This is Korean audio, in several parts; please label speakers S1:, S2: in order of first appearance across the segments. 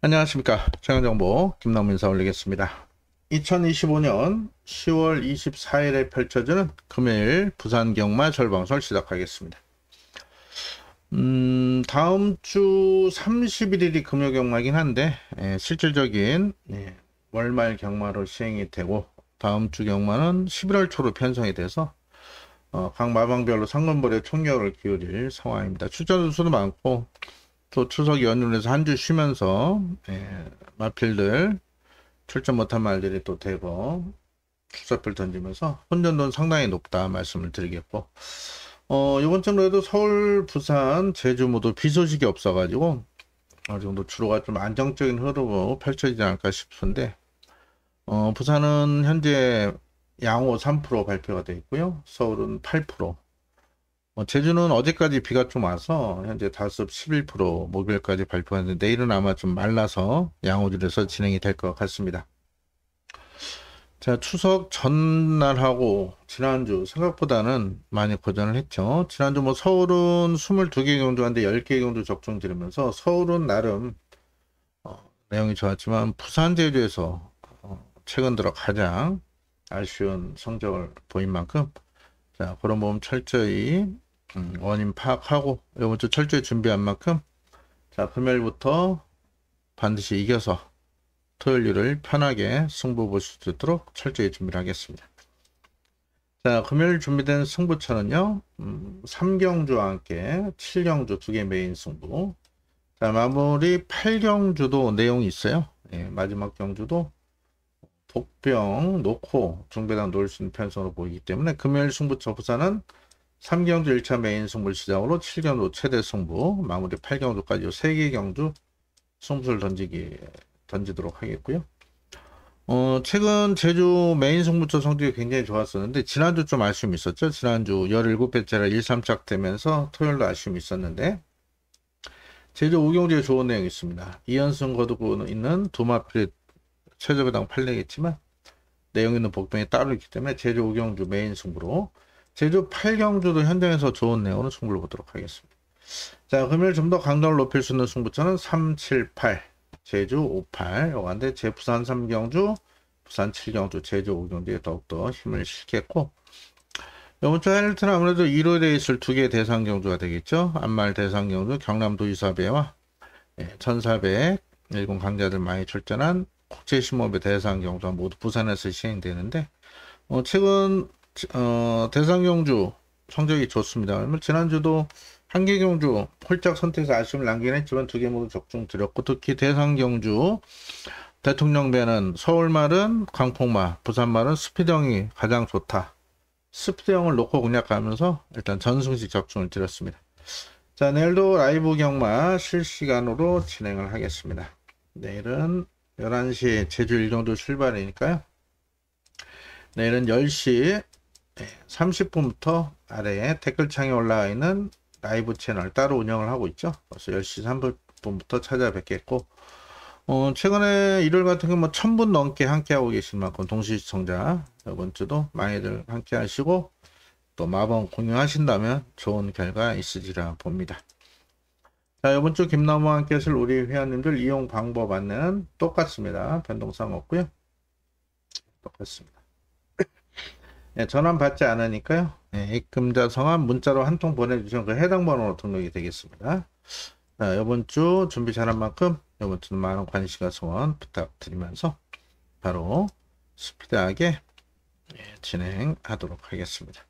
S1: 안녕하십니까. 최강정보 김남민 인사 올리겠습니다. 2025년 10월 24일에 펼쳐지는 금요일 부산 경마 절방설 시작하겠습니다. 다음 주 31일이 금요 경마긴 한데 실질적인 월말 경마로 시행이 되고 다음 주 경마는 11월 초로 편성이 돼서 각 마방별로 상권벌에 총력을 기울일 상황입니다. 출전 수도 많고 또 추석 연휴에서 한 주 쉬면서 마필들 출전 못한 말들이 또 되고 출사표를 던지면서 혼전도는 상당히 높다 말씀을 드리겠고 이번 주에도 서울, 부산, 제주 모두 비 소식이 없어가지고 어느 정도 주로가 좀 안정적인 흐름으로 펼쳐지지 않을까 싶은데 부산은 현재 양호 3% 발표가 되어 있고요. 서울은 8%. 제주는 어제까지 비가 좀 와서 현재 다습 11% 목요일까지 발표하는데 내일은 아마 좀 말라서 양호질에서 진행이 될 것 같습니다. 자, 추석 전날하고 지난주 생각보다는 많이 고전을 했죠. 지난주 뭐 서울은 22개 경주한데 10개 경주 적중 들으면서 서울은 나름 내용이 좋았지만 부산 제주에서 최근 들어 가장 아쉬운 성적을 보인 만큼 자, 그런 부분 철저히 원인 파악하고 이번 주 철저히 준비한 만큼 자, 금요일부터 반드시 이겨서 토요일을 편하게 승부 보실 수 있도록 철저히 준비를 하겠습니다. 자, 금요일 준비된 승부처는요 3경주와 함께 7경주 2개 메인 승부. 자, 마무리 8경주도 내용이 있어요. 마지막 경주도 복병 놓고 중배당 놓을 수 있는 편성으로 보이기 때문에 금요일 승부처 부산은 3경주 1차 메인 승부를 시작으로 7경주 최대 승부, 마무리 8경주까지 3개 경주 승부를 던지도록 하겠고요. 최근 제주 메인 승부처 성적이 굉장히 좋았었는데 지난주 좀 아쉬움이 있었죠. 지난주 17배째라 1-3짝 되면서 토요일도 아쉬움이 있었는데 제주 5경주에 좋은 내용이 있습니다. 2연승 거두고 있는 두마필이 최저배당 8내겠지만 내용 있는 복병이 따로 있기 때문에 제주 5경주 메인 승부로 제주 8경주도 현장에서 좋은 내용으로 승부를 보도록 하겠습니다. 자, 금요일 좀 더 강도를 높일 수 있는 승부처는 3, 7, 8, 제주 5, 8 요건데 부산 3경주, 부산 7경주, 제주 5경주에 더욱더 힘을 실겠고 이번 주 하이라이트는 아무래도 일요일에 있을 2개 대상경주가 되겠죠. 안말 대상경주 경남도 유사배와 1400 일본 강자들 많이 출전한 국제심호배 대상경주가 모두 부산에서 시행되는데 최근 대상경주 성적이 좋습니다. 지난주도 한 개 경주 홀짝 선택해서 아쉬움을 남긴 했지만 2개 모두 적중 드렸고 특히 대상경주 대통령배는 서울말은 광폭마, 부산말은 스피드형이 가장 좋다. 스피드형을 놓고 공략하면서 일단 전승식 적중을 드렸습니다. 자, 내일도 라이브 경마 실시간으로 진행을 하겠습니다. 내일은 11시에 제주 1경주 출발이니까요. 내일은 10시 30분부터 아래에 댓글창에 올라와 있는 라이브 채널 따로 운영을 하고 있죠. 그래서 10시 3분부터 찾아뵙겠고 최근에 일요일 같은 경우 1000분 넘게 함께하고 계신 만큼 동시 시청자 이번 주도 많이들 함께 하시고 또 마법 공유하신다면 좋은 결과 있으리라 봅니다. 자, 이번 주 김나무와 함께 하실 우리 회원님들 이용 방법 안내는 똑같습니다. 변동사항 없고요. 똑같습니다. 전환 받지 않으니까요. 입금자 성함 문자로 한 통 보내주시면 그 해당 번호로 등록이 되겠습니다. 자, 이번 주 준비 잘한 만큼 이번 주는 많은 관심과 소원 부탁드리면서 바로 스피드하게 진행하도록 하겠습니다.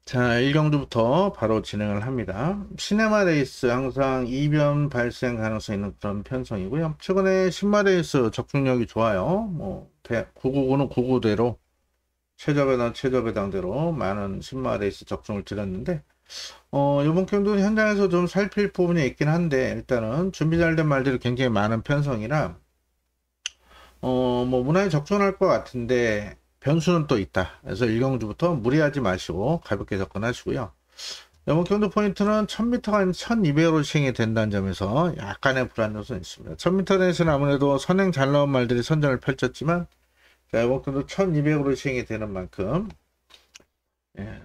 S1: 자, 1경주부터 바로 진행을 합니다. 시네마 레이스 항상 이변 발생 가능성이 있는 그런 편성이고요. 최근에 신마 레이스 적중력이 좋아요. 999는 999대로 최저배당대로 많은 신마 레이스 적중을 드렸는데 이번 경도 현장에서 좀 살필 부분이 있긴 한데 일단은 준비 잘 된 말들이 굉장히 많은 편성이라 무난히 적중할 것 같은데 변수는 또 있다. 그래서 1경주부터 무리하지 마시고 가볍게 접근하시고요. 이번 경도 포인트는 1000m가 아닌 1200으로 시행이 된다는 점에서 약간의 불안 요소는 있습니다. 1000m 내에서는 아무래도 선행 잘 나온 말들이 선전을 펼쳤지만 이번 경도 1200으로 시행이 되는 만큼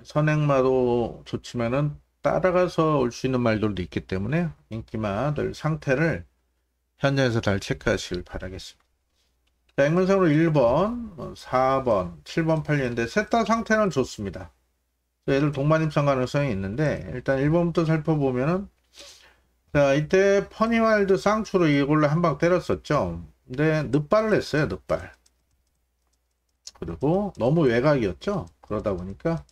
S1: 선행마도 좋지만은 따라가서 올 수 있는 말들도 있기 때문에 인기마들 상태를 현장에서 잘 체크하시길 바라겠습니다. 자, 인문상으로 1번, 4번, 7번, 8번인데 셋 다 상태는 좋습니다. 얘들 동반 입상 가능성이 있는데 일단 1번부터 살펴보면은 자, 이때 퍼니와일드 쌍추로 이걸로 한 방 때렸었죠. 근데 늑발을 했어요. 늑발. 그리고 너무 외곽이었죠. 그러다 보니까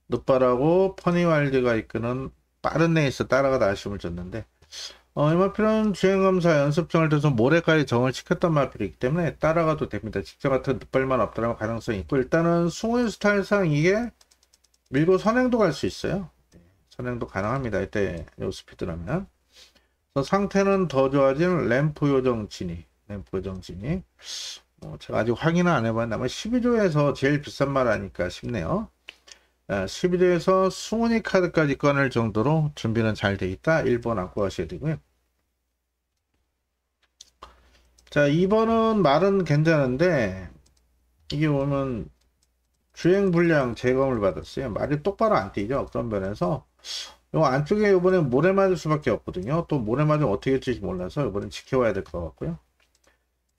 S1: 늑발하고 퍼니와일드가 이끄는 빠른 레이스 따라가다 아쉬움을 줬는데 이 마필은 주행검사 연습정을 둬서 모레까지 정을 시켰던 마필이기 때문에 따라가도 됩니다. 직접 같은 늑발만 없더라면 가능성이 있고 일단은 승우의 스타일상 이게 밀고 선행도 갈 수 있어요. 선행도 가능합니다. 이때 요 스피드라면. 그래서 상태는 더 좋아진 램프 요정 진이. 제가 아직 확인을 안 해봤는데 아마 12조에서 제일 비싼 말 하니까 싶네요. 11조에서 승훈이 카드까지 꺼낼 정도로 준비는 잘 돼 있다. 1번 안고 가셔야 되고요. 자, 2번은 말은 괜찮은데 이게 보면 주행 불량 제거를 받았어요. 말이 똑바로 안 뛰죠. 그런 면에서 요 안쪽에 이번에 모래 맞을 수밖에 없거든요. 또 모래 맞으면 어떻게 될지 몰라서 이번엔 지켜와야 될 것 같고요.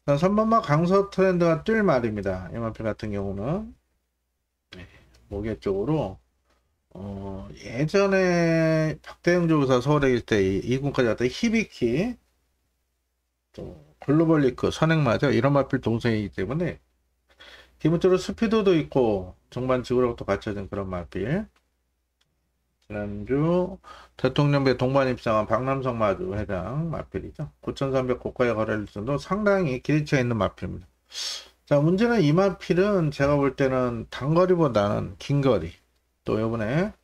S1: 자, 3번마 강서 트렌드가 뛸 말입니다. 이 마필 같은 경우는 목에 쪽으로 예전에 박대영 조교사 서울에 있을 때 2군까지 갔다 히비키 또 글로벌 리그 선행마죠. 이런 마필 동생이기 때문에 기본적으로 스피드도 있고 정반 지구력도 갖춰진 그런 마필. 지난주 대통령배 동반 입상한 박남성 마주 회장 마필이죠. 9,300 고가에 거래될 정도 상당히 기대치가 있는 마필입니다. 자, 문제는 이 마필은 제가 볼 때는 단거리보다는 긴거리 또 요번에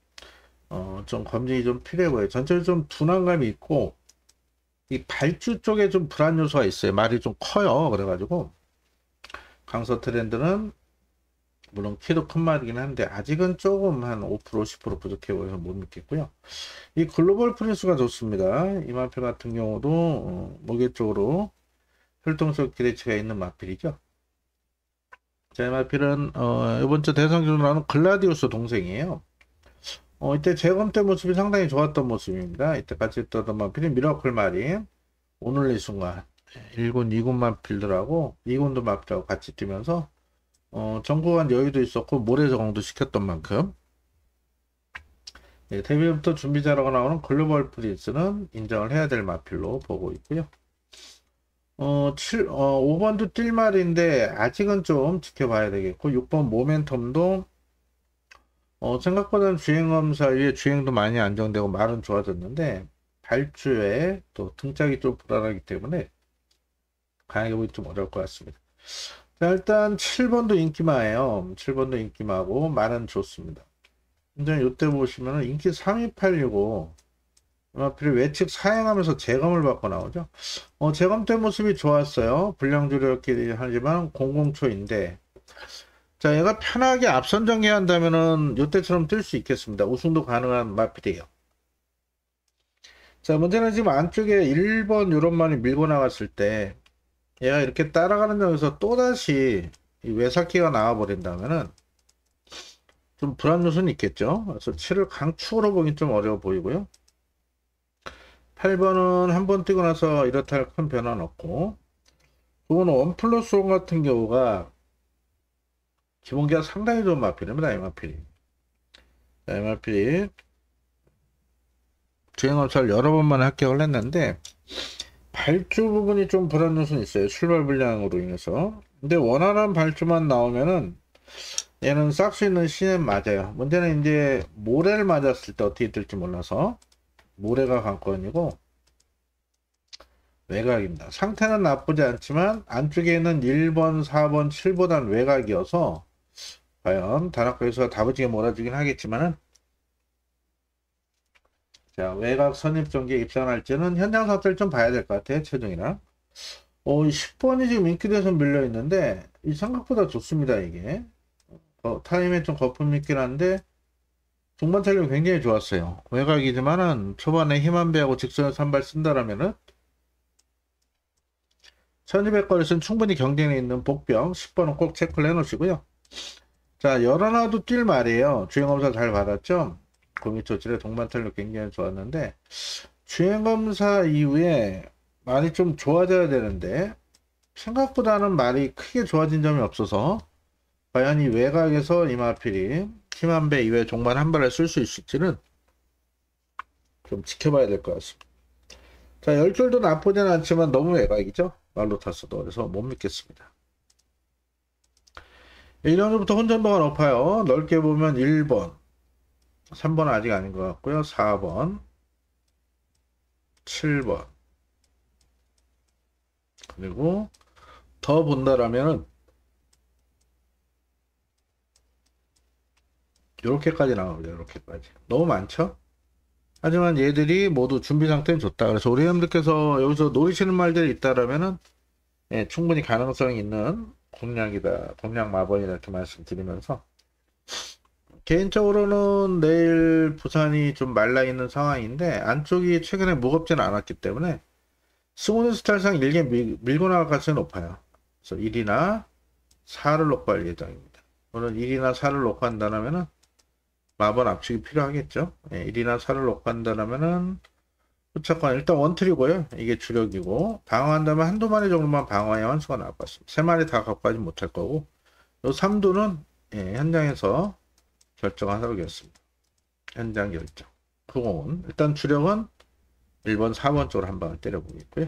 S1: 좀 검증이 좀 필요해 보여요. 전체적으로 좀 둔한감이 있고 이 발주 쪽에 좀 불안 요소가 있어요. 말이 좀 커요. 그래가지고 강서 트렌드는 물론 키도 큰 말이긴 한데 아직은 조금 한 5% 10% 부족해 보여서 못 믿겠고요. 이 글로벌 프린스가 좋습니다. 이 마필 같은 경우도 목에 쪽으로 활동적 기대치가 있는 마필이죠. 자, 이 마필은 이번 주 대상주로 나오는 글라디우스 동생이에요. 이때 재검 때 모습이 상당히 좋았던 모습입니다. 이때 같이 있던 마필이 미라클 마린 오늘 이 순간 1군 2군 마필들하고 2군도 마필하고 같이 뛰면서 정구간 여유도 있었고 모래 적응도 시켰던 만큼 데뷔부터 준비자라고 나오는 글로벌 프린스는 인정을 해야 될 마필로 보고 있고요. 5번도 뛸 말인데 아직은 좀 지켜봐야 되겠고 6번 모멘텀도 생각보다는 주행검사 위에 주행도 많이 안정되고 말은 좋아졌는데 발주에 또 등짝이 좀 불안하기 때문에 강하게 보기 좀 어려울 것 같습니다. 자, 일단 7번도 인기마예요. 7번도 인기마고 말은 좋습니다. 근데 이때 보시면은 인기 3286고 마필이 외측 사행하면서 재검을 받고 나오죠. 재검 때 모습이 좋았어요. 불량주력이긴 하지만 00초인데 자, 얘가 편하게 앞선 전개한다면은 이때처럼 뛸 수 있겠습니다. 우승도 가능한 마필이에요. 자, 문제는 지금 안쪽에 1번 요런만이 밀고 나갔을 때 얘가 이렇게 따라가는 점에서 또다시 이 외삭기가 나와버린다면은 좀 불안 요소는 있겠죠. 그래서 7을 강축으로 보긴 좀 어려워 보이고요. 8번은 한 번 뛰고 나서 이렇다 할 큰 변화는 없고 9번은 1+1 같은 경우가 기본기가 상당히 좋은 마필입니다. 이 마필이. 이 마필이 주행검사를 여러 번만 합격을 했는데 발주 부분이 좀 불안 요소는 있어요. 출발 불량으로 인해서. 근데 원활한 발주만 나오면은 얘는 싹 수 있는 시는 맞아요. 문제는 이제 모래를 맞았을 때 어떻게 될지 몰라서 모래가 관건이고 외곽입니다. 상태는 나쁘지 않지만 안쪽에 있는 1번, 4번, 7보단 외곽이어서 과연 단학교에서 다부지게 몰아주긴 하겠지만은 자, 외곽 선입전기에 입상할지는 현장 상태를 좀 봐야 될 것 같아요. 최종이랑 10번이 지금 인기대에서 밀려있는데 이 생각보다 좋습니다. 이게 타임에 좀 거품이 있긴 한데 중반 탄력이 굉장히 좋았어요. 외곽이지만은 초반에 힘한 배하고 직선을 선발 쓴다라면은 1200거리에서는 충분히 경쟁에 있는 복병 10번은 꼭 체크를 해 놓으시고요. 자, 열어놔도 뛸 말이에요. 주행검사 잘 받았죠. 골밑조질의 동반 탄력 굉장히 좋았는데 주행검사 이후에 말이 좀 좋아져야 되는데 생각보다는 말이 크게 좋아진 점이 없어서 과연 이 외곽에서 이마필이 힘 한 배 이외에 종반 한 발을 쓸 수 있을지는 좀 지켜봐야 될 것 같습니다. 자, 열줄도 나쁘진 않지만 너무 외곽이죠. 말로 탔어도. 그래서 못 믿겠습니다. 1년부터 혼전도가 높아요. 넓게 보면 1번, 3번은 아직 아닌 것 같고요. 4번, 7번, 그리고 더 본다라면은 이렇게까지 나옵니다. 이렇게까지. 너무 많죠? 하지만 얘들이 모두 준비 상태는 좋다. 그래서 우리 형님들께서 여기서 노리시는 말들이 있다라면은 예, 충분히 가능성이 있는 공략이다. 공략 마번이다. 이렇게 말씀드리면서 개인적으로는 내일 부산이 좀 말라있는 상황인데 안쪽이 최근에 무겁지는 않았기 때문에 스무드 스타일상 일개 밀고 나갈 가능성이 높아요. 그래서 1이나 4를 놓고 할 예정입니다. 오늘 1이나 4를 놓고 한다면은 마번 압축이 필요하겠죠. 예, 1이나 4를 놓고 한다면은 후차권 일단 원틀이고요. 이게 주력이고 방어한다면 한두 마리 정도만 방어해야 환수가 나올 것 같습니다. 세 마리 다 갖고 가지 못할 거고 요 3두는 예, 현장에서 결정하도록겠습니다. 현장 결정. 그공은 일단 주력은 1번, 4번 쪽으로 한 방을 때려보겠고요.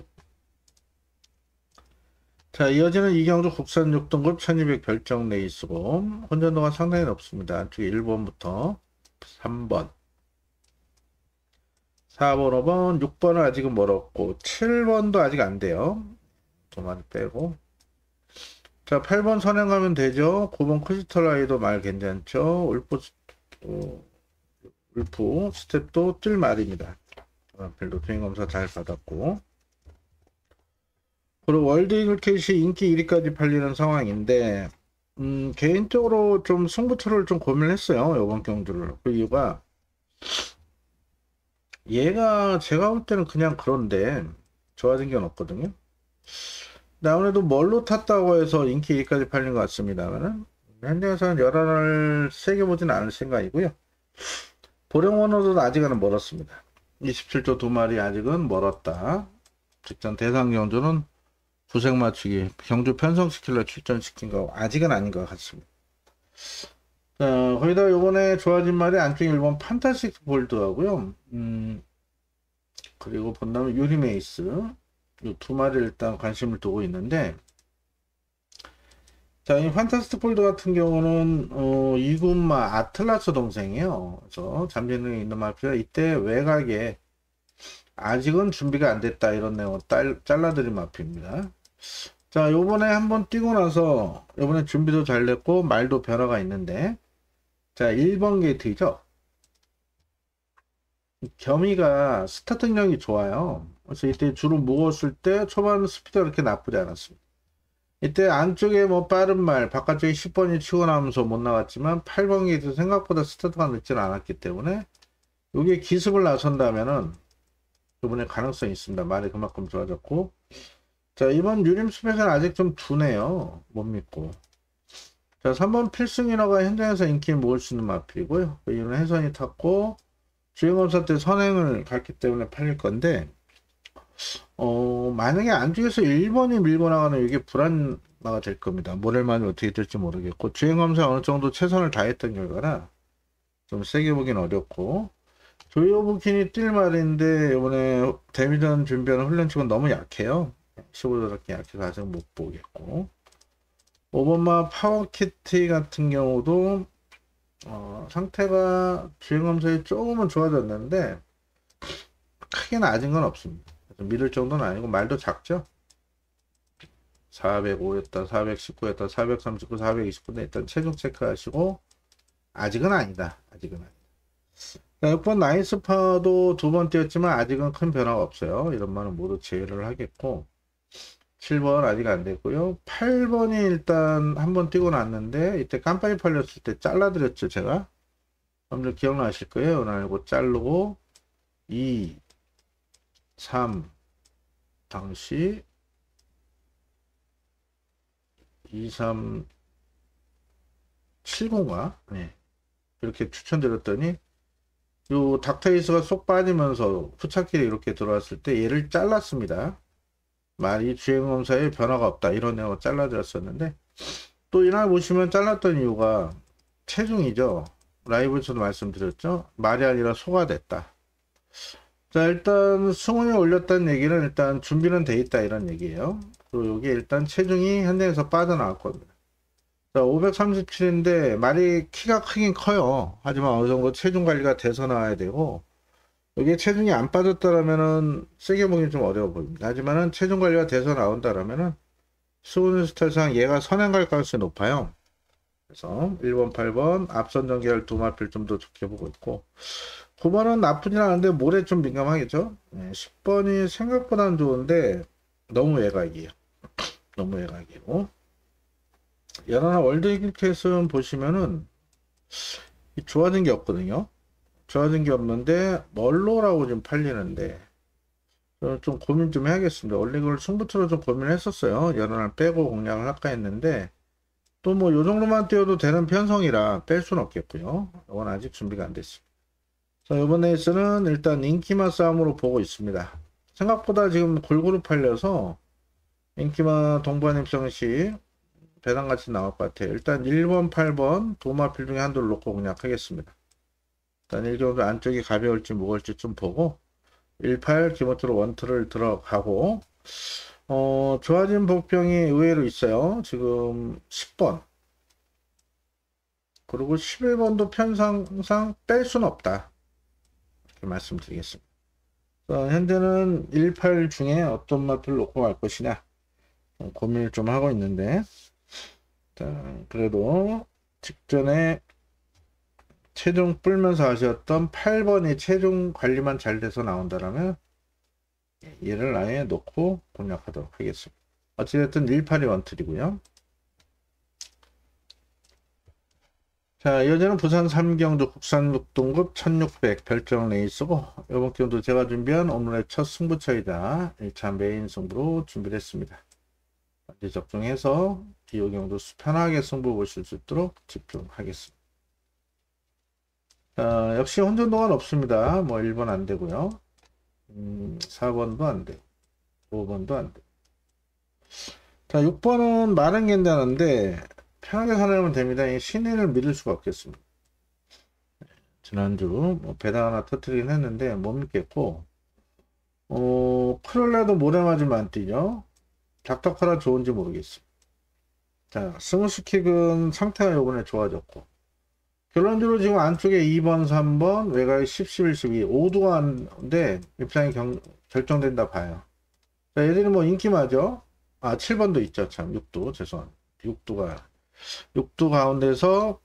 S1: 자, 이어지는 이경주 국산 6등급 1200 별정 레이스고 혼전도가 상당히 높습니다. 안쪽에 1번부터 3번, 4번, 5번, 6번은 아직은 멀었고 7번도 아직 안 돼요. 두 마리 빼고 자, 8번 선행 가면 되죠. 9번 크리스탈라이도 말 괜찮죠. 울프 스텝도 뜰 말입니다. 별도 주행검사 잘 받았고 그리고 월드이글 캣이 인기 1위까지 팔리는 상황인데 개인적으로 좀 승부처를 좀 고민했어요. 이번 경주를. 그 이유가 얘가 제가 볼 때는 그냥 그런데 좋아진 게 없거든요. 근데 아무래도 뭘로 탔다고 해서 인기 1위까지 팔린 것 같습니다만은 현장에서는 열화를 세게 보진 않을 생각이고요. 보령원호도 아직은 멀었습니다. 27조 두 마리 아직은 멀었다. 직전 대상 경주는 부색 맞추기 경주 편성시킬러 출전시킨 거 아직은 아닌 것 같습니다. 거기다 요번에 좋아진 말이 안쪽 1번 판타스틱 볼드하고요. 그리고 본다면 유리메이스 이 두 마리 일단 관심을 두고 있는데 자, 이 판타스틱 볼드 같은 경우는 이군마 아틀라스 동생이에요. 그래서 잠재능이 있는 마피아 이때 외곽에 아직은 준비가 안 됐다 이런 내용을 잘라드린 마피입니다. 자, 요번에 한번 뛰고 나서 요번에 준비도 잘 됐고 말도 변화가 있는데 자, 1번 게이트이죠. 겸이가 스타트 능력이 좋아요. 그래서 이때 주로 무거웠을 때 초반 스피드가 그렇게 나쁘지 않았습니다. 이때 안쪽에 뭐 빠른 말 바깥쪽에 10번이 치고 나오면서 못 나갔지만 8번 게이트 생각보다 스타트가 늦지는 않았기 때문에 이게 기습을 나선다면은 이번에 가능성이 있습니다. 말이 그만큼 좋아졌고 자, 이번 유림 스펙은 아직 좀 두네요. 못 믿고 자, 3번 필승인어가 현장에서 인기를 모을 수 있는 마필이고요. 이는 해선이 탔고 주행검사 때 선행을 갔기 때문에 팔릴 건데 만약에 안쪽에서 1번이 밀고 나가는 이게 불안마가 될 겁니다. 모렐만이 어떻게 될지 모르겠고 주행검사 어느 정도 최선을 다했던 결과라 좀 세게 보긴 어렵고 조이오부킨이 뛸 말인데 이번에 데미전 준비하는 훈련치고는 너무 약해요. 15도밖에 약해서 아직 못 보겠고 오버마 파워키티 같은 경우도 상태가 주행검사에 조금은 좋아졌는데 크게 낮은 건 없습니다. 믿을 정도는 아니고 말도 작죠. 405였다 419였다 439 429인데 일단 체중 체크하시고 아직은 아니다. 아직은 아니다. 6번 나이스파도 두 번 뛰었지만 아직은 큰 변화가 없어요. 이런 말은 모두 제외를 하겠고 7번 아직 안 됐고요. 8번이 일단 한번 뛰고 났는데 이때 깜빡이 팔렸을 때 잘라드렸죠. 제가 여러분들 기억나실 거예요. 날고 자르고 2 3 당시 2370가 네. 이렇게 추천드렸더니 요 닥터에이스가 쏙 빠지면서 후차길이 이렇게 들어왔을 때 얘를 잘랐습니다. 말이 주행검사에 변화가 없다 이런 내용으로 잘라졌었는데 또 이날 보시면 잘랐던 이유가 체중이죠. 라이브에서도 말씀드렸죠. 말이 아니라 소가 됐다. 자, 일단 승훈이 올렸다는 얘기는 일단 준비는 돼 있다 이런 얘기예요. 그리고 여기 일단 체중이 현장에서 빠져나갈 겁니다. 자, 537인데 말이 키가 크긴 커요. 하지만 어느 정도 체중 관리가 돼서 나와야 되고 여기에 체중이 안 빠졌다라면은 세게 보기 좀 어려워 보입니다. 하지만은 체중 관리가 돼서 나온다라면은 수분 스타일상 얘가 선행 갈 가능성이 높아요. 그래서 1번, 8번 앞선 전개를 두 마필 좀 더 좋게 보고 있고 9번은 나쁘진 않은데 모레 좀 민감하겠죠. 10번이 생각보다는 좋은데 너무 외곽이에요. 너무 외곽이고 연하나 월드 이글 캣은 보시면은 좋아진 게 없거든요. 좋아진 게 없는데 멀로라고 좀 팔리는데 저는 좀 고민 좀 해야겠습니다. 원래 이걸 승부처로 좀 고민했었어요. 연하나 빼고 공략을 할까 했는데 또 뭐 요 정도만 띄워도 되는 편성이라 뺄 수는 없겠고요. 이건 아직 준비가 안 됐습니다. 자, 이번 레이스는 일단 인기마 싸움으로 보고 있습니다. 생각보다 지금 골고루 팔려서 인기마 동반 입성시 배당같이 나올 것 같아요. 일단 1번, 8번 도마필 중에 한도를 놓고 공략하겠습니다. 일단 1경도 안쪽이 가벼울지 무거울지 좀 보고 18 기본적으로 원투를 들어가고 좋아진 복병이 의외로 있어요. 지금 10번 그리고 11번도 편성상 뺄 수는 없다. 이렇게 말씀드리겠습니다. 현재는 18 중에 어떤 마필을 놓고 갈 것이냐 고민을 좀 하고 있는데 자, 그래도 직전에 체중 불면서 하셨던 8번이 체중 관리만 잘 돼서 나온다라면 얘를 아예 놓고 공략하도록 하겠습니다. 어찌됐든 18이 원틀이고요. 자, 이어지는 부산 3경주 국산 6등급 1600 별정 레이스고 이번 경도 제가 준비한 오늘의 첫 승부처이자 1차 메인 승부로 준비를 했습니다. 이제 적중해서 기호경도 편하게 승부 보실 수 있도록 집중하겠습니다. 자, 역시 혼전동안 없습니다. 뭐 1번 안 되고요. 4번도 안 되고 5번도 안 되고 자 6번은 말은 괜찮은데 편하게 살아가면 됩니다. 이 신인을 믿을 수가 없겠습니다. 지난주 뭐 배당 하나 터뜨리긴 했는데 못 믿겠고 크롤라도 모래 맞으면 안 뛰죠. 닥터카라 좋은지 모르겠습니다. 자 스무스킥은 상태가 요번에 좋아졌고 결론적으로 지금 안쪽에 2번 3번 외곽에 10, 11, 12 5두가 한데 입장이 결정된다 봐요. 자 얘들이 뭐 인기마죠. 아 7번도 있죠. 참 6두 죄송합니다. 6두 가운데서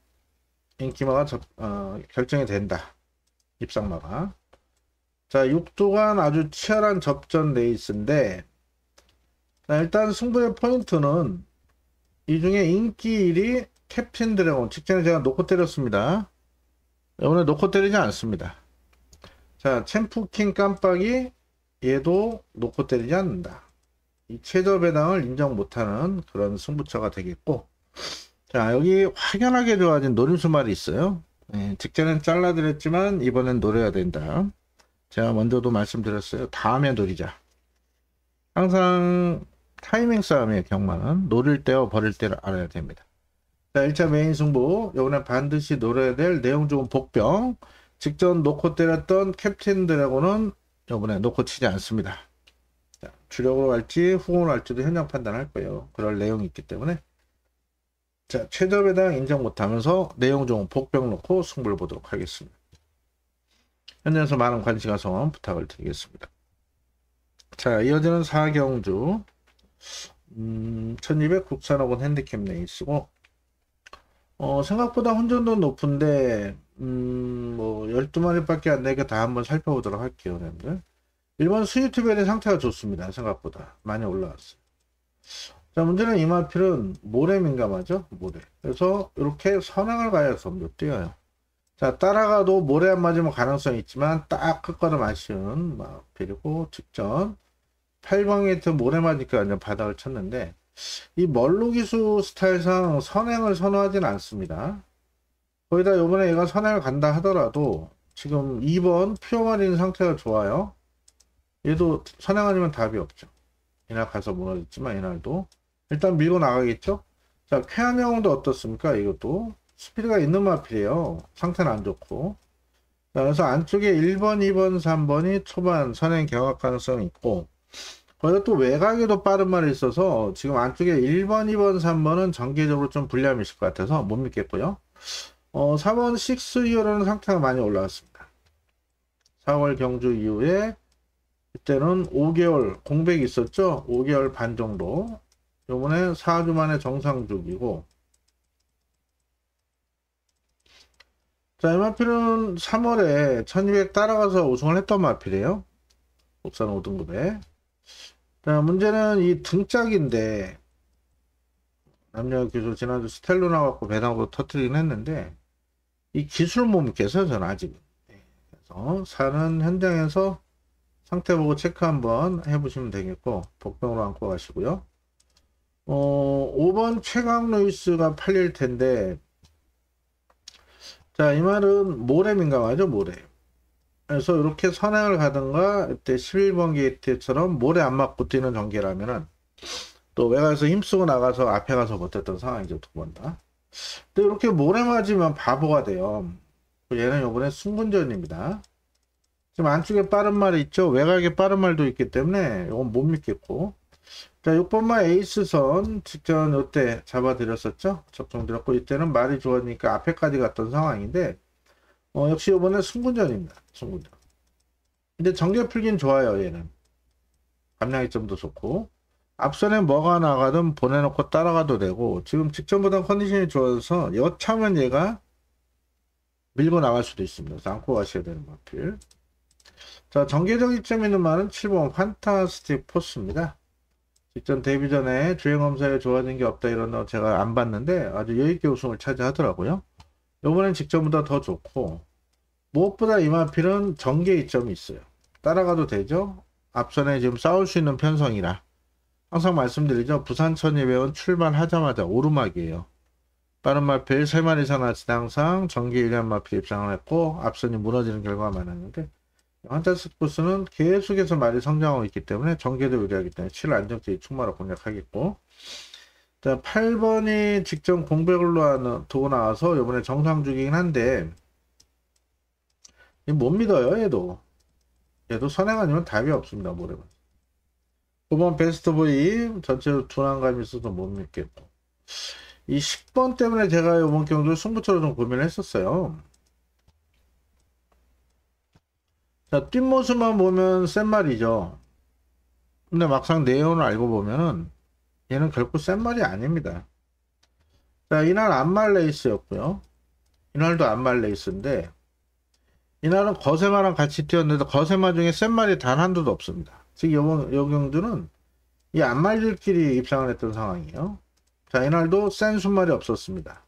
S1: 인기마가 결정이 된다. 입상마가. 자 6두간 아주 치열한 접전 레이스인데 자, 일단 승부의 포인트는 이 중에 인기 1위 캡틴 드래곤 직전에 제가 놓고 때렸습니다. 이번에 놓고 때리지 않습니다. 자 챔프킹 깜빡이 얘도 놓고 때리지 않는다. 이 최저 배당을 인정 못하는 그런 승부처가 되겠고 자 여기 확연하게 좋아진 노림수 말이 있어요. 직전엔 잘라드렸지만 이번엔 노려야 된다. 제가 먼저도 말씀드렸어요. 다음에 노리자. 항상 타이밍 싸움의 경마는 노릴 때와 버릴 때를 알아야 됩니다. 자 1차 메인 승부 이번에 반드시 노려야 될 내용 좋은 복병 직전 놓고 때렸던 캡틴 드래곤은 이번에 놓고 치지 않습니다. 자, 주력으로 갈지 후공으로 갈지도 현장 판단할 거예요. 그럴 내용이 있기 때문에 자 최저 배당 인정 못하면서 내용 좋은 복병 놓고 승부를 보도록 하겠습니다. 현장에서 많은 관심 가성 부탁을 드리겠습니다. 자 이어지는 4경주 1200 국산오건 핸디캡 레이스고 생각보다 혼전도 높은데 뭐 12마리밖에 안 되니까 다 한번 살펴보도록 할게요. 여러분들 1번 스위트벨의 상태가 좋습니다. 생각보다 많이 올라왔어요. 자 문제는 이 마필은 모래 민감하죠. 모래. 그래서 이렇게 선행을 가야서 몇 뛰어요. 자 따라가도 모래 안 맞으면 가능성이 있지만 딱 끝걸음 아쉬운 마필이고 직전 8방에트 모래 맞으니까 완전 바닥을 쳤는데 이 멀로기수 스타일상 선행을 선호하진 않습니다. 거기다 요번에 얘가 선행을 간다 하더라도 지금 2번 피어마린 상태가 좋아요. 얘도 선행 아니면 답이 없죠. 이날 가서 무너졌지만 이날도 일단 밀고 나가겠죠. 자, 쾌한형도 어떻습니까? 이것도 스피드가 있는 마필이에요. 상태는 안 좋고. 자, 그래서 안쪽에 1번, 2번, 3번이 초반 선행 경합 가능성이 있고, 거기다 또 외곽에도 빠른 말이 있어서 지금 안쪽에 1번, 2번, 3번은 전개적으로 좀 불리함이 있을 것 같아서 못 믿겠고요. 4번 6 이후로는 상태가 많이 올라왔습니다. 4월 경주 이후에 이때는 5개월 공백이 있었죠. 5개월 반 정도. 요번에 4주 만에 정상주기고. 자, 이 마필은 3월에 1200 따라가서 우승을 했던 마필이에요. 국산 5등급에. 자, 문제는 이 등짝인데, 남녀 기술 지난주 스텔로 나갖고 배당도 터트리긴 했는데, 이 기술 못 믿겠어요, 저는 아직. 그래서 사는 현장에서 상태 보고 체크 한번 해보시면 되겠고, 복병으로 안고 가시고요. 5번 최강 루이스가 팔릴 텐데, 자, 이 말은 모래 민감하죠, 모래. 그래서 이렇게 선행을 가든가, 이때 11번 게이트처럼 모래 안 맞고 뛰는 전개라면은, 또 외곽에서 힘쓰고 나가서 앞에 가서 버텼던 상황이죠, 두 번 다. 근데 이렇게 모래 맞으면 바보가 돼요. 얘는 요번에 승분전입니다. 지금 안쪽에 빠른 말이 있죠. 외곽에 빠른 말도 있기 때문에 이건 못 믿겠고. 자, 6번마 에이스선 직전 이때 잡아드렸었죠. 적중드렸고 이때는 말이 좋으니까 앞에까지 갔던 상황인데 역시 이번에 승분전입니다. 승분전. 근데 전개 풀긴 좋아요. 얘는 감량이점도 좋고 앞선에 뭐가 나가든 보내놓고 따라가도 되고 지금 직전보다 컨디션이 좋아서 여차면 얘가 밀고 나갈 수도 있습니다. 그래서 안고 가셔야 되는 마필. 자, 전개적 이점 있는 말은 7번 판타스틱 포스입니다. 직전 데뷔 전에 주행검사에 좋아진 게 없다 이런 거 제가 안 봤는데 아주 여유있게 우승을 차지하더라고요. 요번엔 직전보다 더 좋고 무엇보다 이 마필은 전개 이점이 있어요. 따라가도 되죠. 앞선에 지금 싸울 수 있는 편성이라 항상 말씀드리죠. 부산 1200은 출발하자마자 오르막이에요. 빠른 마필 3마리 산하치는 항상 전개 유리한 마필 입상을 했고 앞선이 무너지는 결과가 많았는데 판타스틱 포스는 계속해서 말이 성장하고 있기 때문에 전개도 유리하기 때문에 7 안정적인 충마로 공략하겠고 자 8번이 직전 공백으로 두고 나와서 이번에 정상주기긴 한데 못 믿어요. 얘도 선행 아니면 답이 없습니다. 모레는 9번 베스트보이 전체로 둔한감이 있어서 못 믿겠고 이 10번 때문에 제가 이번 경주 승부처로 좀 고민을 했었어요. 자, 뒷모습만 보면 센 말이죠. 근데 막상 내용을 알고 보면은 얘는 결코 센 말이 아닙니다. 자, 이날 안말 레이스였고요. 이날도 안말 레이스인데 이날은 거세마랑 같이 뛰었는데 거세마 중에 센 말이 단 한두도 없습니다. 즉 요 경주는 이 안말들끼리 입상을 했던 상황이에요. 자, 이날도 센 순말이 없었습니다.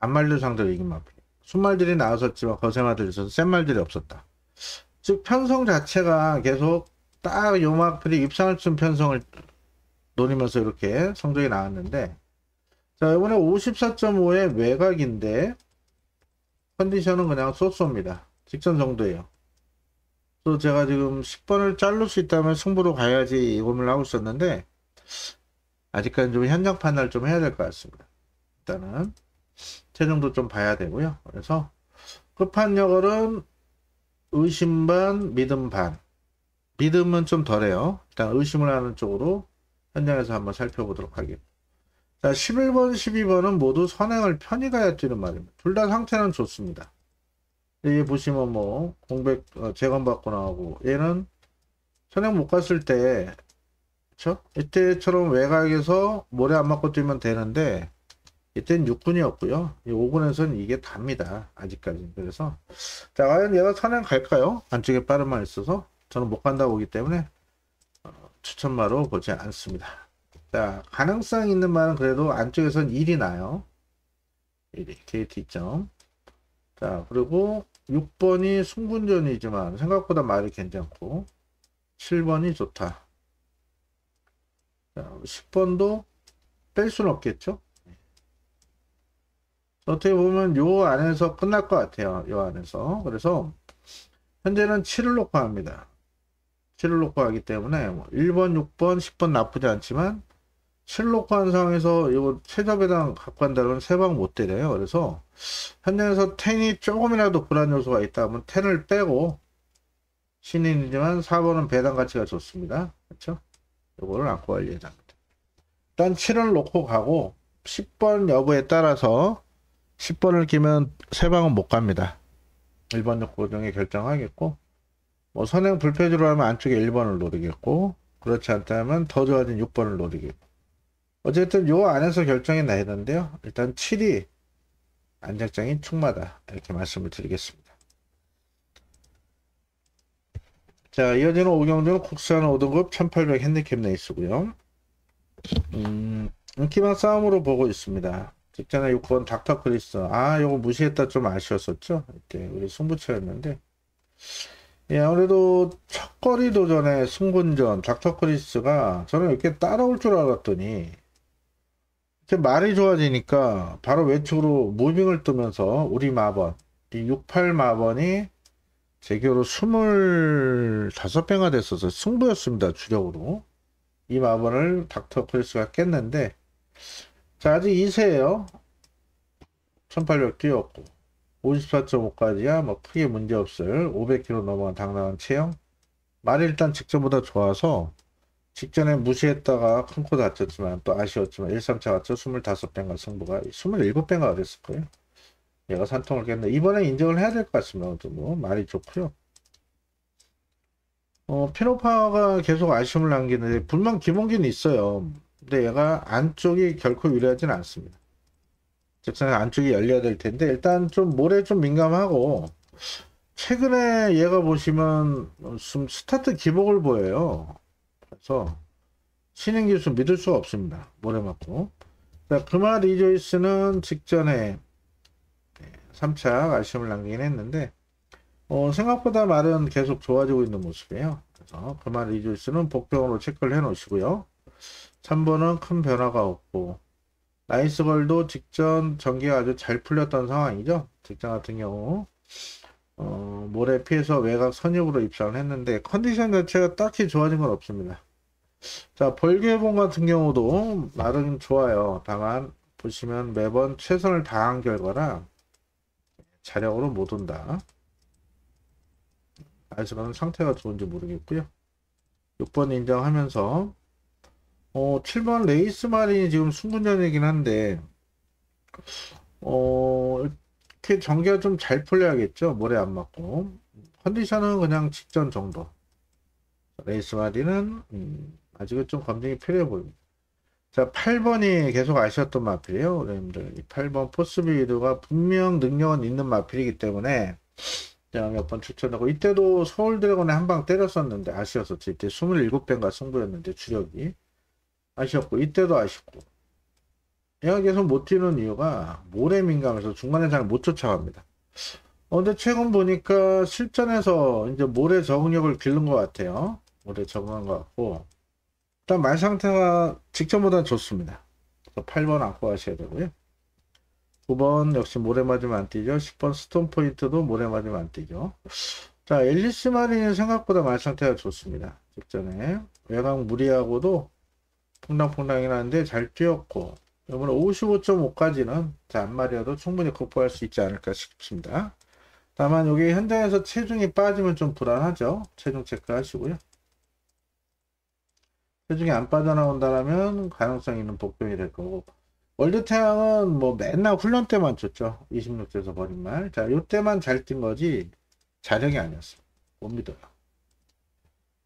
S1: 안말들 상대로 이긴 마필. 순말들이 나왔었지만 거세마들이 있어서 센 말들이 없었다. 즉 편성 자체가 계속 딱 요 마필이 입상을 쓴 편성을 노리면서 이렇게 성적이 나왔는데 자 이번에 54.5의 외곽인데 컨디션은 그냥 쏘쏘입니다. 직전 정도예요. 또 제가 지금 10번을 자를 수 있다면 승부로 가야지 이 고민을 하고 있었는데 아직까지 좀 현장 판단을 좀 해야 될 것 같습니다. 일단은 체중도 좀 봐야 되고요. 그래서 끝판여걸은 의심 반 믿음 반. 믿음은 좀 덜해요. 일단 의심을 하는 쪽으로 현장에서 한번 살펴보도록 하겠습니다. 자 11번 12번은 모두 선행을 편히 가야 뛰는 말입니다. 둘 다 상태는 좋습니다. 여기 보시면 뭐 공백 재검받고 나오고 얘는 선행 못 갔을 때 그쵸? 이때처럼 외곽에서 모래 안 맞고 뛰면 되는데 이때는 6군이었고요. 이 5군에서는 이게 답니다. 아직까지. 그래서 자 과연 얘가 선행 갈까요? 안쪽에 빠른 말 있어서 저는 못 간다고 보기 때문에 추천마로 보지 않습니다. 자 가능성 있는 말은 그래도 안쪽에선 1이 나요. 1이 게이트 2점. 자 그리고 6번이 승분전이지만 생각보다 말이 괜찮고 7번이 좋다. 자 10번도 뺄 수는 없겠죠. 어떻게 보면 요 안에서 끝날 것 같아요. 요 안에서. 그래서 현재는 7을 놓고 합니다. 7을 놓고 하기 때문에 뭐 1번, 6번, 10번 나쁘지 않지만 7을 놓고 한 상황에서 이거 최저배당 갖고 간다면 3방 못 때려요. 그래서 현재에서 10이 조금이라도 불안 요소가 있다면 10을 빼고 신인이지만 4번은 배당 가치가 좋습니다. 그렇죠? 요거를 안고 갈 예정입니다. 일단 7을 놓고 가고 10번 여부에 따라서 10번을 끼면 3방은 못 갑니다. 1번 고정에 결정하겠고 뭐 선행 불패주로 하면 안쪽에 1번을 노리겠고 그렇지 않다면 더 좋아진 6번을 노리겠고 어쨌든 요 안에서 결정이 나야 되는데요. 일단 7이 안정장인 축마다 이렇게 말씀을 드리겠습니다. 자, 이어지는 5경주는 국산 5등급 1800 핸디캡 레이스고요. 인기만 싸움으로 보고 있습니다. 직전에 6번 닥터크리스. 요거 무시했다 좀 아쉬웠었죠. 이때 우리 승부처였는데. 예, 아무래도 첫거리 도전의 승군전 닥터크리스가 저는 이렇게 따라올 줄 알았더니 이렇게 말이 좋아지니까 바로 외측으로 무빙을 뜨면서 우리 마번 이 68 마번이 제교로 25배가 됐어서 승부였습니다. 주력으로. 이 마번을 닥터크리스가 깼는데 자, 아직 2세예요. 1800 뛰었고 54.5까지야 뭐 크게 문제없을 500km 넘어간 당당한 체형. 말이 일단 직전보다 좋아서 직전에 무시했다가 큰 코 다쳤지만 또 아쉬웠지만 1-3차 맞춰 25배가 승부가 27배가 됐을 거예요. 얘가 산통을 깼는데 이번에 인정을 해야 될 것 같습니다. 뭐 말이 좋고요. 피노파가 계속 아쉬움을 남기는데 분명 기본기는 있어요. 근데 얘가 안쪽이 결코 유리하진 않습니다. 직선에 안쪽이 열려야 될 텐데 일단 좀 모래 좀 민감하고 최근에 얘가 보시면 좀 스타트 기복을 보여요. 그래서 신인 기술 믿을 수가 없습니다. 모래 맞고. 그마 리조이스는 직전에 3차 아쉬움을 남기긴 했는데 생각보다 말은 계속 좋아지고 있는 모습이에요. 그래서 그마 리조이스는 복병으로 체크를 해 놓으시고요. 3번은 큰 변화가 없고 나이스걸도 직전 전기가 아주 잘 풀렸던 상황이죠. 직전 같은 경우 모래 피해서 외곽 선역으로 입상을 했는데 컨디션 자체가 딱히 좋아진 건 없습니다. 자, 벌개봉 같은 경우도 나름 좋아요. 다만 보시면 매번 최선을 다한 결과라 자력으로 못 온다. 나이스걸은 상태가 좋은지 모르겠고요. 6번 인정하면서 7번 레이스 마린이 지금 승분전이긴 한데 이렇게 전개가 좀 잘 풀려야겠죠. 모래 안 맞고 컨디션은 그냥 직전 정도. 레이스 마린은 아직은 좀 검증이 필요해 보입니다. 자, 8번이 계속 아쉬웠던 마필이에요. 여러분들 이 8번 포스비드가 분명 능력은 있는 마필이기 때문에 제가 몇 번 추천하고 이때도 서울 드래곤에 한 방 때렸었는데 아쉬웠었죠. 이때 27배인가 승부였는데 주력이 아쉬웠고 이때도 아쉽고 얘가 계속 못 뛰는 이유가 모래 민감해서 중간에 잘 못 쫓아갑니다. 근데 최근 보니까 실전에서 이제 모래 적응력을 기른 것 같아요. 모래 적응한 것 같고 일단 말 상태가 직전보다 좋습니다. 그래서 8번 안고 가셔야 되고요. 9번 역시 모래 맞으면 안 뛰죠. 10번 스톤 포인트도 모래 맞으면 안 뛰죠. 자, 앨리스 마린이 생각보다 말 상태가 좋습니다. 직전에 외곽 무리하고도 퐁당퐁당이긴 한데 잘 뛰었고 이번에 55.5까지는 안 말이어도 충분히 극복할 수 있지 않을까 싶습니다. 다만 여기 현장에서 체중이 빠지면 좀 불안하죠. 체중 체크 하시고요. 체중이 안 빠져나온다면 가능성 있는 복병이 될 거고 월드태양은 뭐 맨날 훈련 때만 쳤죠. 26제에서 버린 말. 자, 요때만 잘 뛴 거지 자력이 아니었어요. 못 믿어요.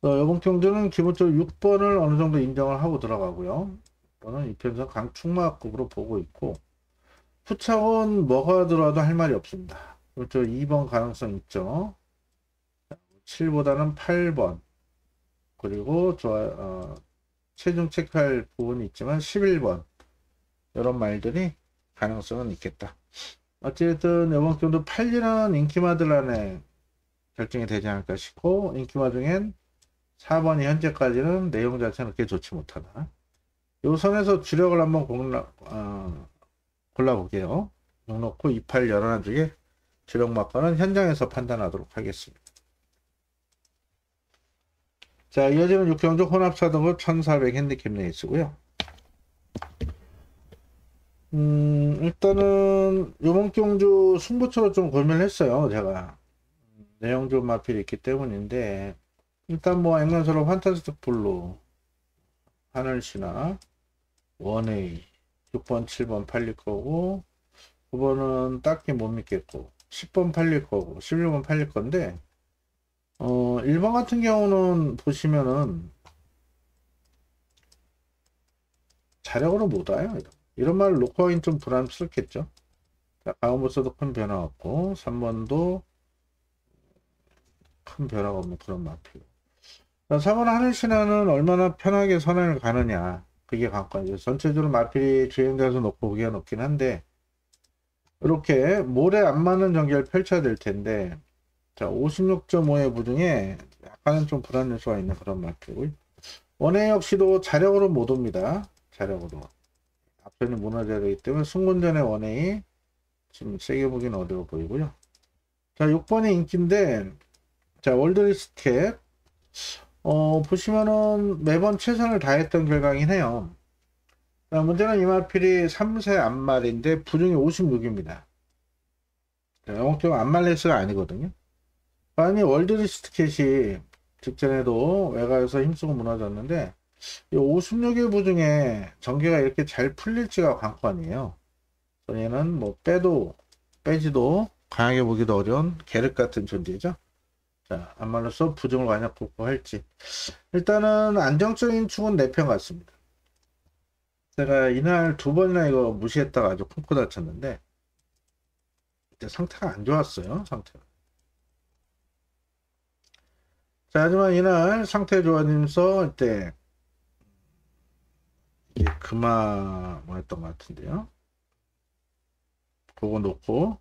S1: 이번 경주는 기본적으로 6번을 어느 정도 인정을 하고 들어가고요. 이거는 이편성 강축마급으로 보고 있고 후차원 뭐가 들어와도 할 말이 없습니다. 그렇죠. 2번 가능성 있죠. 7보다는 8번 그리고 체중 체크할 부분이 있지만 11번 이런 말들이 가능성은 있겠다. 어쨌든 이번 경도 8리는 인기마들 안에 결정이 되지 않을까 싶고 인기마 중엔 4번이 현재까지는 내용 자체는 그렇게 좋지 못하다. 요 선에서 주력을 한번 골라볼게요. 놓고 28 열어놔 주게 주력mak과는 현장에서 판단하도록 하겠습니다. 자, 이어지는 육경주 혼합사등급 1400 핸디캡 레이스고요. 일단은 요번 경주 승부처로 좀 고민을 했어요. 제가 내용 좀 마필이 있기 때문인데, 일단 뭐 앵간서로 판타스틱 블루, 하늘신화, 원웨이 6번 7번 팔릴 거고, 9번은 딱히 못 믿겠고 10번 팔릴 거고 11번 팔릴 건데, 1번 같은 경우는 보시면은 자력으로 못 와요. 이런 말을 놓고 하긴 좀 부담스럽겠죠. 자, 가운데서도 큰 변화 없고 3번도 큰 변화가 없는 그런 마필. 4번 하늘신화는 얼마나 편하게 선행을 가느냐, 그게 관건이죠. 전체적으로 마필이 주행자에서 놓고 보기가 높긴 한데, 이렇게 모래 안 맞는 전개를 펼쳐야 될 텐데, 자, 56.5의 무중에 약간은 좀 불안 요소가 있는 그런 마필이고요. 원웨이 역시도 자력으로 못 옵니다. 자력으로 앞편이 무너져야 되기 때문에 승군전의 원웨이 지금 세게 보기는 어려워 보이고요. 자, 6번이 인기인데, 자, 월드리스켓 보시면은 매번 최선을 다했던 결과이긴 해요. 자, 문제는 이 마필이 3세 안말인데 부중이 56입니다. 영업경 안말 레이스가 아니거든요. 아니, 월드리스켓이 직전에도 외곽에서 힘쓰고 무너졌는데, 이 56의 부중에 전개가 이렇게 잘 풀릴지가 관건이에요. 얘는 뭐 빼도 빼지도 강하게 보기도 어려운 계륵 같은 존재죠. 자, 안말로서 부중을 완약 극복할지. 일단은 안정적인 축은 4편 같습니다. 제가 이날 2번이나 이거 무시했다가 아주 콩코 다쳤는데, 이제 상태가 안 좋았어요. 상태가. 자, 하지만 이날 상태 좋아지면서 이때 이게 뭐였던 것 같은데요. 그거 놓고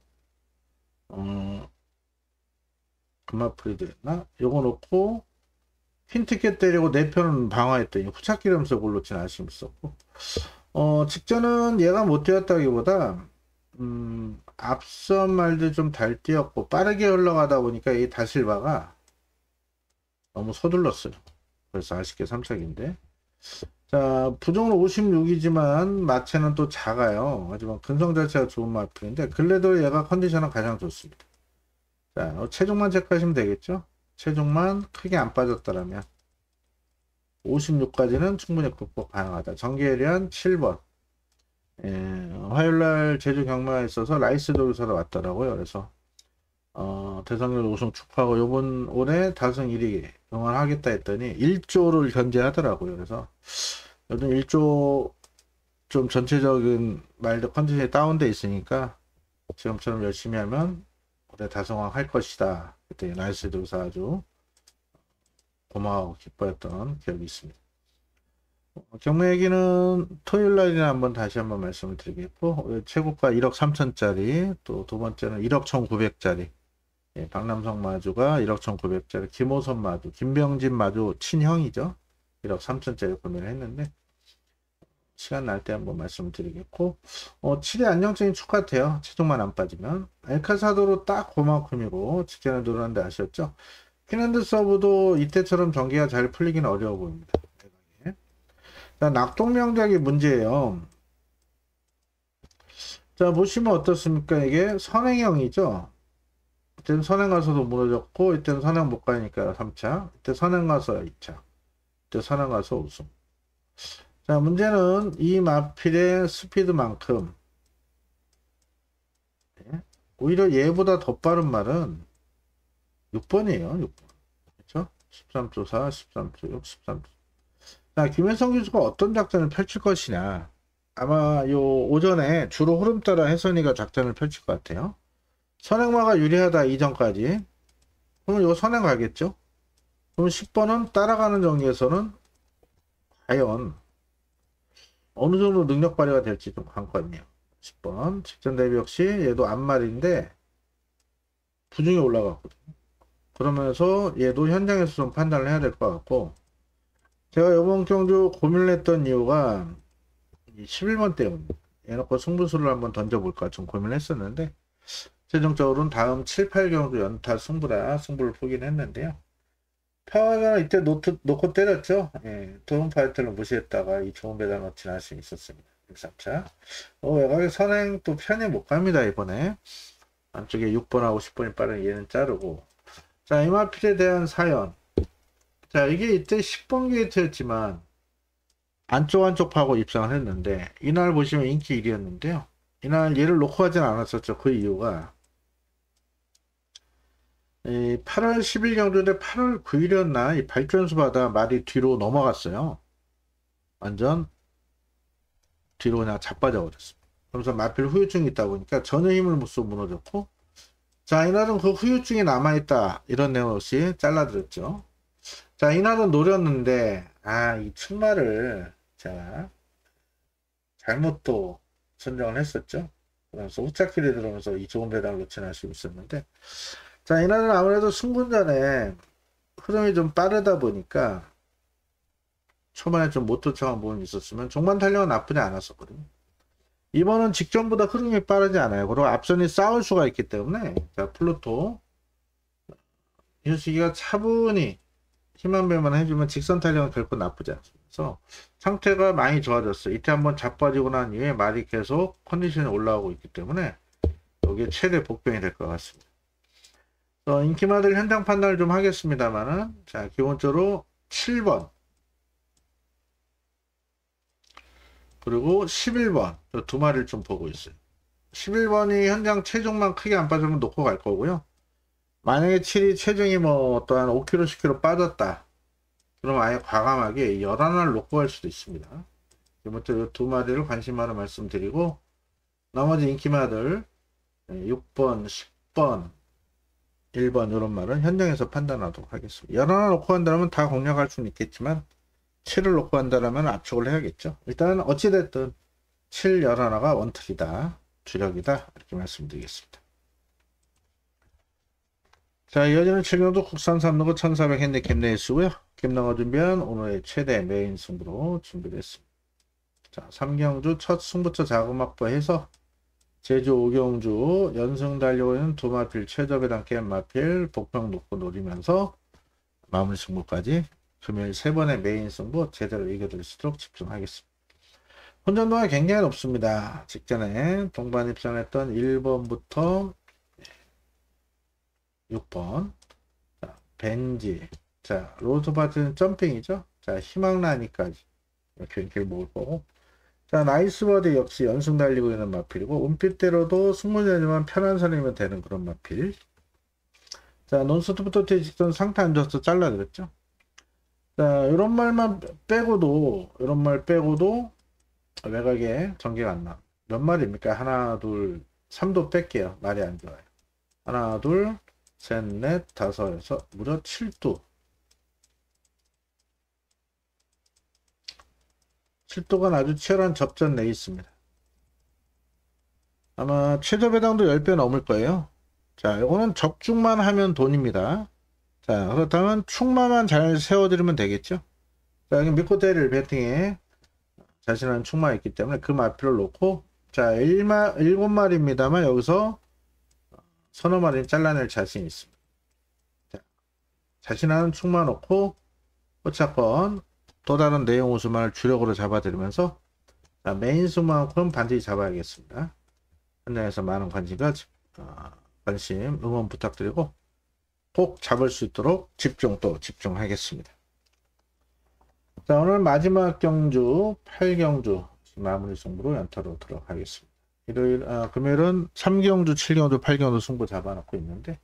S1: 금화프리드였나? 요거 놓고 핀트켓 때리고 4편은 방어했더니 후착기름서 골로친 아쉬움이 있었고, 직전은 얘가 못 뛰었다기보다 앞선 말들 좀 잘 뛰었고 빠르게 흘러가다 보니까 이 다실바가 너무 서둘렀어요. 그래서 아쉽게 3착인데, 자, 부정으로 56이지만 마체는 또 작아요. 하지만 근성 자체가 좋은 마필인데 근래도 얘가 컨디션은 가장 좋습니다. 자, 체중만 체크하시면 되겠죠. 체중만 크게 안 빠졌다라면 56까지는 충분히 극복 가능하다. 정계리안 7번. 화요일날 제주 경마에 있어서 라이스 도르사로 왔더라고요. 그래서 대성률 우승 축하하고 요번 올해 다승 1위 응원하겠다 했더니 1조를 견제하더라고요. 그래서 요즘 1조 좀 전체적인 마일드 컨디션이 다운돼 있으니까 지금처럼 열심히 하면 올해 다승왕 할 것이다. 그때 라이스 도르사 아주 고마워하고 기뻐했던 기억이 있습니다. 경매 얘기는 토요일 날이나 한번 다시 한번 말씀을 드리겠고, 최고가 1억 3천짜리, 또 두 번째는 1억 1,900짜리, 박남성 마주가 1억 1,900짜리, 김호선 마주, 김병진 마주 친형이죠. 1억 3천짜리 구매를 했는데, 시간 날 때 한번 말씀을 드리겠고, 7위 안정적인 축 같아요. 체중만 안 빠지면. 엘카사도로 딱 고만큼이고, 직전에 늘었는데 아쉬웠죠. 퀸핸드 서브도 이때처럼 전개가 잘 풀리기는 어려워 보입니다. 자, 낙동명작이 문제예요. 자, 보시면 어떻습니까? 이게 선행형이죠. 이때는 선행 가서도 무너졌고, 이때는 선행 못 가니까 3차, 이때 선행 가서 2차, 이때 선행 가서 우승. 자, 문제는 이 마필의 스피드만큼 오히려 얘보다 더 빠른 말은 6번이에요. 6번. 그렇죠? 13조 4, 13조 6, 13조. 자, 김현성 교수가 어떤 작전을 펼칠 것이냐. 아마 요 오전에 주로 흐름 따라 혜선이가 작전을 펼칠 것 같아요. 선행마가 유리하다 이전까지. 그러면 요 선행 가겠죠? 그럼 10번은 따라가는 전개에서는 과연 어느 정도 능력 발휘가 될지 좀 관건이에요. 10번. 직전 대비 역시 얘도 앞말인데 부중이 올라갔거든요. 그러면서 얘도 현장에서 좀 판단을 해야 될 것 같고, 제가 이번 경주 고민을 했던 이유가 11번 때문입니다. 해놓고 승부수를 한번 던져볼까 좀 고민을 했었는데, 최종적으로는 다음 7, 8경주 연타 승부라 승부를 보긴 했는데요. 평화가 이때 놓고 때렸죠. 예, 도움 파이터를 무시했다가 이 좋은 배당 넣친 아쉬움이 있었습니다. 6-3차. 외곽에 선행 또 편히 못 갑니다, 이번에. 안쪽에 6번하고 10번이 빠른 얘는 자르고. 자, 이마필에 대한 사연. 자, 이게 이때 10번 게이트였지만, 안쪽 파고 입상을 했는데, 이날 보시면 인기 1위였는데요. 이날 얘를 놓고 가진 않았었죠. 그 이유가, 8월 10일 경주인데 8월 9일이었나 이 발전수 받아 말이 뒤로 넘어갔어요. 완전 뒤로 그냥 자빠져 버렸습니다. 그래서 마필 후유증이 있다 보니까 전혀 힘을 못 써 무너졌고, 자, 이날은 그 후유증이 남아있다 이런 내용 없이 잘라드렸죠. 자, 이날은 노렸는데 이 출마를 제가 잘못 또 선정을 했었죠. 그래서 후착길에 들어오면서 이 좋은 배당을 놓치는 아쉬움이 있었는데, 자, 이날은 아무래도 승분전에 흐름이 좀 빠르다 보니까 초반에 좀 못 도착한 부분이 있었으면 종반 탄력은 나쁘지 않았었거든요. 이번은 직전보다 흐름이 빠르지 않아요. 그리고 앞선이 싸울 수가 있기 때문에, 자, 플루토 이효식이가 차분히 힘한 배만 해주면 직선 탄력은 결코 나쁘지 않습니다. 그래서 상태가 많이 좋아졌어요. 이때 한번 자빠지고 난 이후에 말이 계속 컨디션이 올라오고 있기 때문에 여기에 최대 복병이 될 것 같습니다. 인기마들 현장 판단을 좀 하겠습니다만은, 자, 기본적으로 7번 그리고 11번 두 마리를 좀 보고 있어요. 11번이 현장 체중만 크게 안 빠지면 놓고 갈 거고요. 만약에 7이 체중이 뭐 또한 5kg, 10kg 빠졌다, 그럼 아예 과감하게 11을 놓고 갈 수도 있습니다. 기본적으로 두 마리를 관심하러 말씀드리고, 나머지 인기마들 6번, 10번, 1번 이런 말은 현장에서 판단하도록 하겠습니다. 11을 놓고 간다면 다 공략할 수는 있겠지만 7을 놓고 간다면 압축을 해야겠죠. 일단 어찌됐든 7, 11가 원틀이다, 주력이다, 이렇게 말씀드리겠습니다. 자, 이어지는 7경주 국산 3루고 1400 핸디캡 레이스고요. 김남호 준비한 오늘의 최대 메인 승부로 준비됐습니다. 자, 3경주 첫 승부처 자금 확보해서 제주 5경주 연승 달리고 있는 두 마필 최저배당 게임 마필 복평 놓고 노리면서 마무리 승부까지 금요일 3번의 메인 승부 제대로 이겨드릴 수 있도록 집중하겠습니다. 혼전도가 굉장히 높습니다. 직전에 동반 입장했던 1번부터 6번. 자, 벤지. 자, 로드바트는 점핑이죠. 자, 희망라니까지 이렇게 먹을 거고. 자, 나이스버드 역시 연승 달리고 있는 마필이고, 은빛대로도 승무전이지만 편한 선이면 되는 그런 마필. 자, 논스톱부터 직전 상태 안 좋아서 잘라드렸죠. 자, 이런 말만 빼고도, 이런 말 빼고도 외곽에 전개가 안 나. 몇 마리입니까? 하나, 둘, 3도 뺄게요. 말이 안 좋아요. 하나, 둘, 셋, 넷, 다섯, 여섯, 무려 7도. 7도가 아주 치열한 접전 내 있습니다. 아마 최저 배당도 10배 넘을 거예요. 자, 이거는 적중만 하면 돈입니다. 자, 그렇다면 충마만 잘 세워드리면 되겠죠. 자, 여기 미코테를 배팅에 자신한 충마 있기 때문에 그 마필을 놓고, 자, 7마리입니다만 여기서 서너 마리는 잘라낼 자신이 있습니다. 자, 자신한 충마 놓고 어차건 또 다른 내용 우수만을 주력으로 잡아드리면서, 자, 메인 수만큼 반드시 잡아야겠습니다. 현장에서 많은 관심, 응원 부탁드리고 꼭 잡을 수 있도록 집중하겠습니다. 자, 오늘 마지막 경주 8경주 마무리 승부로 연타로 들어가겠습니다. 금요일은 3경주, 7경주, 8경주 승부 잡아놓고 있는데,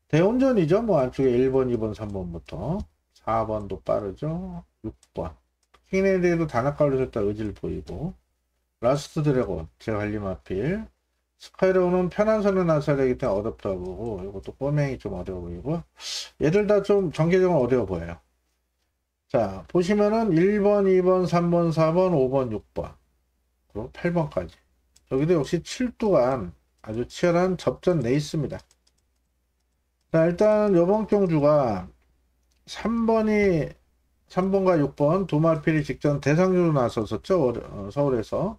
S1: 대운전이죠. 뭐 안쪽에 1번, 2번, 3번부터 4번도 빠르죠. 6번 킹네디에도 단아까 올려줬다 의지를 보이고, 라스트 드래곤 제관리마필 스카이로우는 편한 선을 나서야 되기 때문에 어렵다 보고, 이것도 꼬맹이 좀 어려워 보이고, 얘들 다 좀 전개적으로 어려워 보여요. 자, 보시면은 1번, 2번, 3번, 4번, 5번, 6번 그리고 8번까지 여기도 역시 7두간 아주 치열한 접전 내 있습니다. 자, 일단 요번 경주가 3번과 6번 두 마필이 직전 대상주로 나섰었죠. 서울에서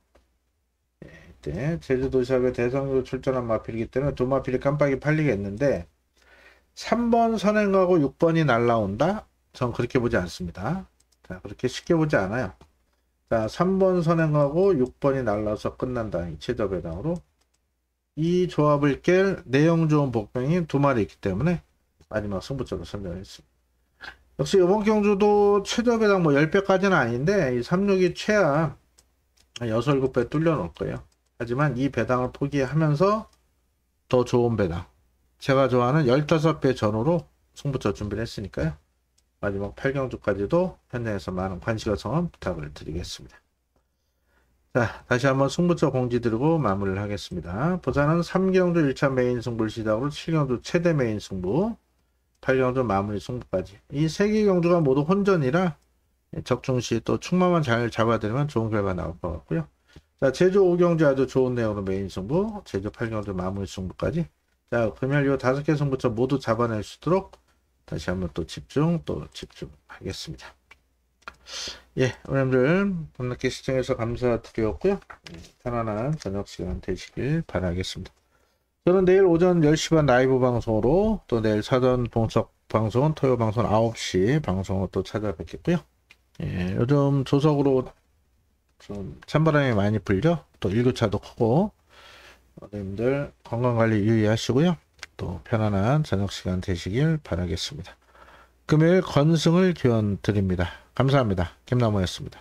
S1: 때 제주도시합에 대성으로 출전한 마필이기 때문에 두 마필이 깜빡이 팔리겠는데 3번 선행하고 6번이 날라온다? 전 그렇게 보지 않습니다. 자, 그렇게 쉽게 보지 않아요. 자, 3번 선행하고 6번이 날라서 끝난다. 이 최저 배당으로. 이 조합을 깰 내용 좋은 복병이 두 마리 있기 때문에 마지막 승부처로 선정했습니다. 역시 이번 경주도 최저 배당 뭐 10배까지는 아닌데 이 36이 최하 6, 7배 뚫려 놓을 거예요. 하지만 이 배당을 포기하면서 더 좋은 배당, 제가 좋아하는 15배 전후로 승부처 준비를 했으니까요. 마지막 8경주까지도 현장에서 많은 관심과 성원 부탁을 드리겠습니다. 자, 다시 한번 승부처 공지 드리고 마무리를 하겠습니다. 부산은 3경주 1차 메인 승부를 시작으로 7경주 최대 메인 승부, 8경주 마무리 승부까지 이 3개 경주가 모두 혼전이라 적중시 또 축마만 잘 잡아드리면 좋은 결과 나올 것 같고요. 자, 제주 5경주 아주 좋은 내용으로 메인 승부, 제주 8경주 마무리 승부까지. 자, 금요일 요 5개 승부처 모두 잡아낼 수 있도록 다시 한번 또 집중하겠습니다. 예, 여러분들 밤늦게 시청해서 감사드렸고요. 편안한 저녁 시간 되시길 바라겠습니다. 저는 내일 오전 10시 반 라이브 방송으로 또 내일 사전 동석 방송은 토요 방송 9시 방송으로 또 찾아뵙겠고요. 예, 요즘 조석으로 좀 찬바람이 많이 불죠. 또 일교차도 크고 여러분들 건강관리 유의하시고요. 또 편안한 저녁 시간 되시길 바라겠습니다. 금요일 건승을 기원 드립니다. 감사합니다. 김나무였습니다.